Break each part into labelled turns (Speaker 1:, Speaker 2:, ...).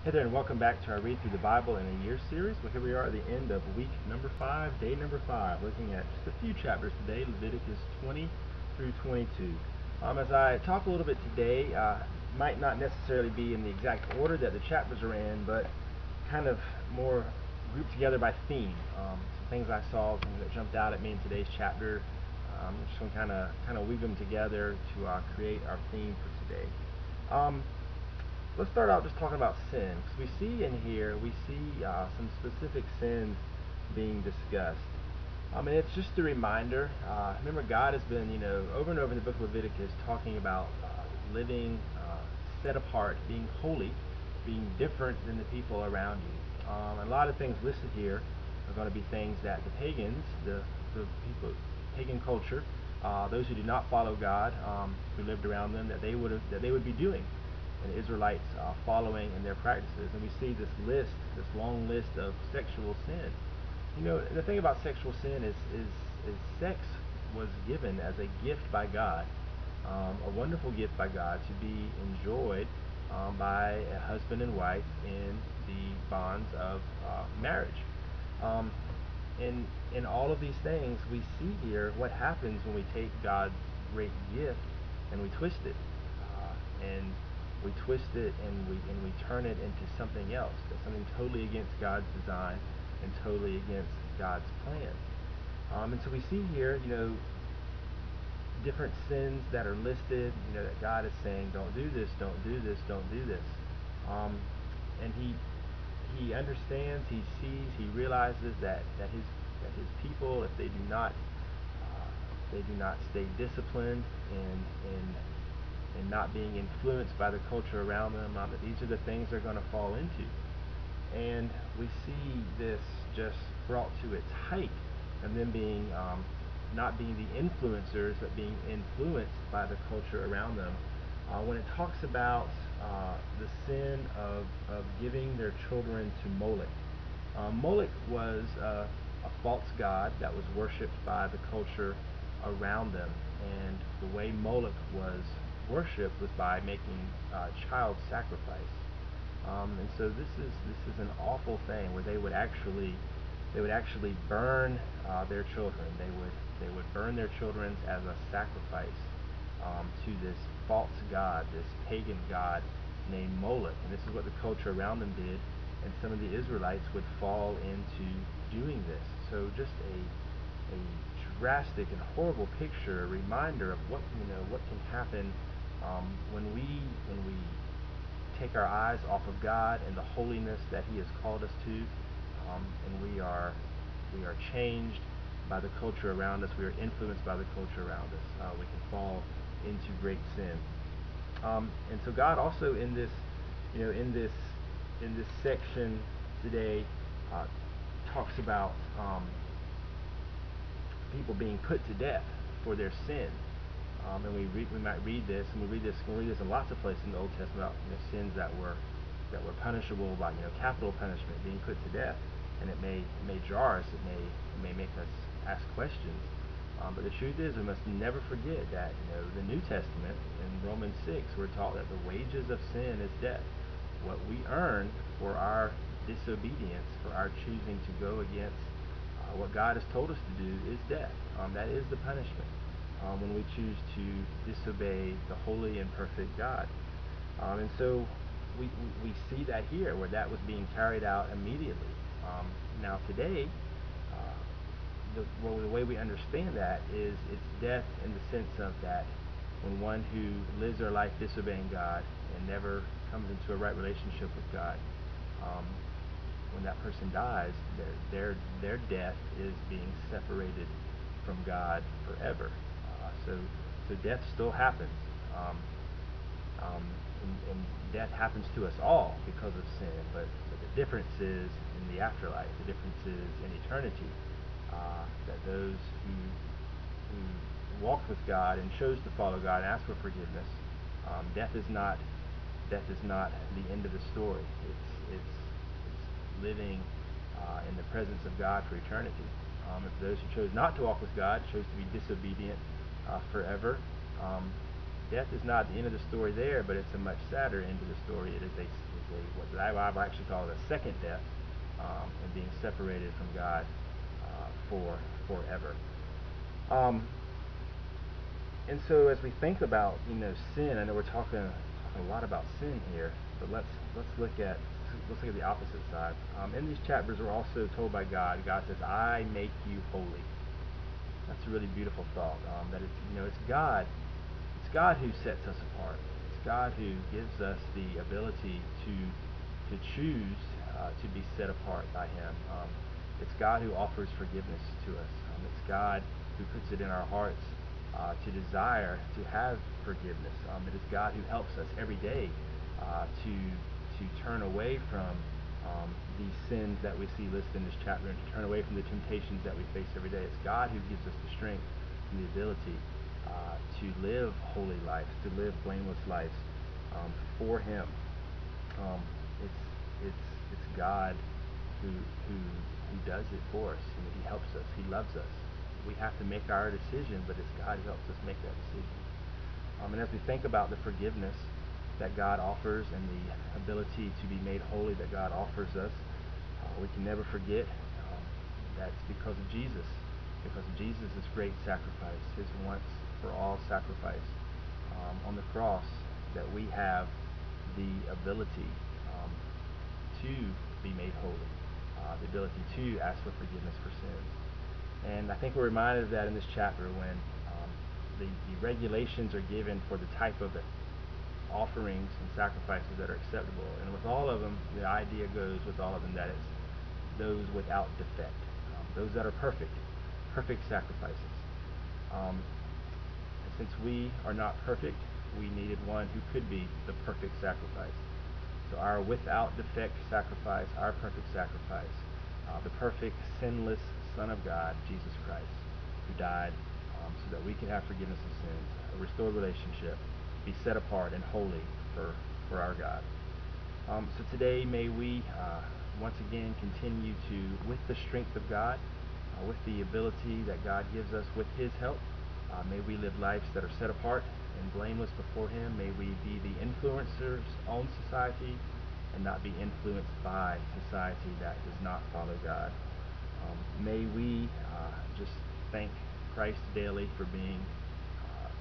Speaker 1: Hey there, and welcome back to our Read Through the Bible in a Year series. Well, here we are at the end of week number 5, day number 5, looking at just a few chapters today, Leviticus 20 through 22. As I talk a little bit today, might not necessarily be in the exact order that the chapters are in, but kind of more grouped together by theme. Some things I saw, things that jumped out at me in today's chapter. I'm just going to kind of weave them together to create our theme for today. Let's start out just talking about sin, because we see in here, some specific sins being discussed. And it's just a reminder. Remember, God has been, over and over in the book of Leviticus, talking about living set apart, being holy, being different than the people around you. A lot of things listed here are going to be things that the pagans, the people, pagan culture, those who did not follow God, who lived around them, that they would be doing, and the Israelites following in their practices. And we see this long list of sexual sin. And the thing about sexual sin is sex was given as a gift by God, a wonderful gift by God to be enjoyed by a husband and wife in the bonds of marriage. In all of these things, we see here what happens when we take God's great gift and we twist it. And we twist it and we turn it into something else, that's something totally against God's design and totally against God's plan. And so we see here, different sins that are listed, that God is saying, don't do this, don't do this, don't do this. And he understands, he sees, he realizes that his people, if they do not stay disciplined and not being influenced by the culture around them, that these are the things they're going to fall into. And we see this just brought to its height, and them being not being the influencers, but being influenced by the culture around them. When it talks about the sin of giving their children to Moloch. Moloch was a false god that was worshipped by the culture around them, and the way Moloch was worship was by making child sacrifice. And so this is an awful thing where they would actually burn their children. They would burn their children as a sacrifice to this false god, this pagan god named Moloch. And this is what the culture around them did, and some of the Israelites would fall into doing this. So just a drastic and horrible picture, a reminder of what can happen when we take our eyes off of God and the holiness that He has called us to, and we are changed by the culture around us. We are influenced by the culture around us. We can fall into great sin. And so God also in this section today talks about people being put to death for their sin. And we might read this, and we'll read this in lots of places in the Old Testament about sins that were punishable by capital punishment, being put to death. And it may jar us, it may make us ask questions. But the truth is, we must never forget that the New Testament in Romans 6, we're taught that the wages of sin is death. What we earn for our disobedience, for our choosing to go against what God has told us to do, is death. That is the punishment when we choose to disobey the holy and perfect God. And so we see that here, where that was being carried out immediately. Now today, the way we understand that is it's death in the sense of that when one who lives their life disobeying God and never comes into a right relationship with God, when that person dies, their death is being separated from God forever. So death still happens, and death happens to us all because of sin. But the difference is in the afterlife. The difference is in eternity. That those who walked with God and chose to follow God and ask for forgiveness, death is not the end of the story. It's living in the presence of God for eternity. And for those who chose not to walk with God, chose to be disobedient forever, Death is not the end of the story there, but it's a much sadder end to the story. It is what the Bible actually calls a second death, and being separated from God forever. Um, and so as we think about sin, I know we're talking a lot about sin here, but let's look at the opposite side. In these chapters, we're also told by God. God says, "I make you holy." That's a really beautiful thought. That it's God. It's God who sets us apart. It's God who gives us the ability to choose to be set apart by Him. It's God who offers forgiveness to us. It's God who puts it in our hearts to desire to have forgiveness. It is God who helps us every day to turn away from these sins that we see listed in this chapter, and to turn away from the temptations that we face every day. It's God who gives us the strength and the ability to live holy lives, to live blameless lives for Him. Um, it's God who does it for us. He helps us. He loves us. We have to make our decision, but it's God who helps us make that decision. And as we think about the forgiveness that God offers and the ability to be made holy that God offers us, we can never forget that's because of Jesus. Because of Jesus' great sacrifice, His once for all sacrifice on the cross, that we have the ability to be made holy, the ability to ask for forgiveness for sins. And I think we're reminded of that in this chapter when the regulations are given for the type of offerings and sacrifices that are acceptable. And with all of them, the idea goes with all of them that it's those without defect, those that are perfect sacrifices. Um, since we are not perfect, we needed one who could be the perfect sacrifice. So our without defect sacrifice, our perfect sacrifice, the perfect sinless Son of God, Jesus Christ, who died so that we could have forgiveness of sins, a restored relationship, be set apart and holy for our God. So today may we once again continue to, with the strength of God, with the ability that God gives us with His help, may we live lives that are set apart and blameless before Him. May we be the influencers on society and not be influenced by society that does not follow God. May we just thank Christ daily for being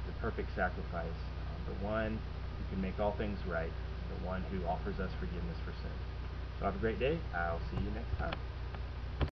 Speaker 1: the perfect sacrifice, the one who can make all things right, the one who offers us forgiveness for sin. So have a great day. I'll see you next time.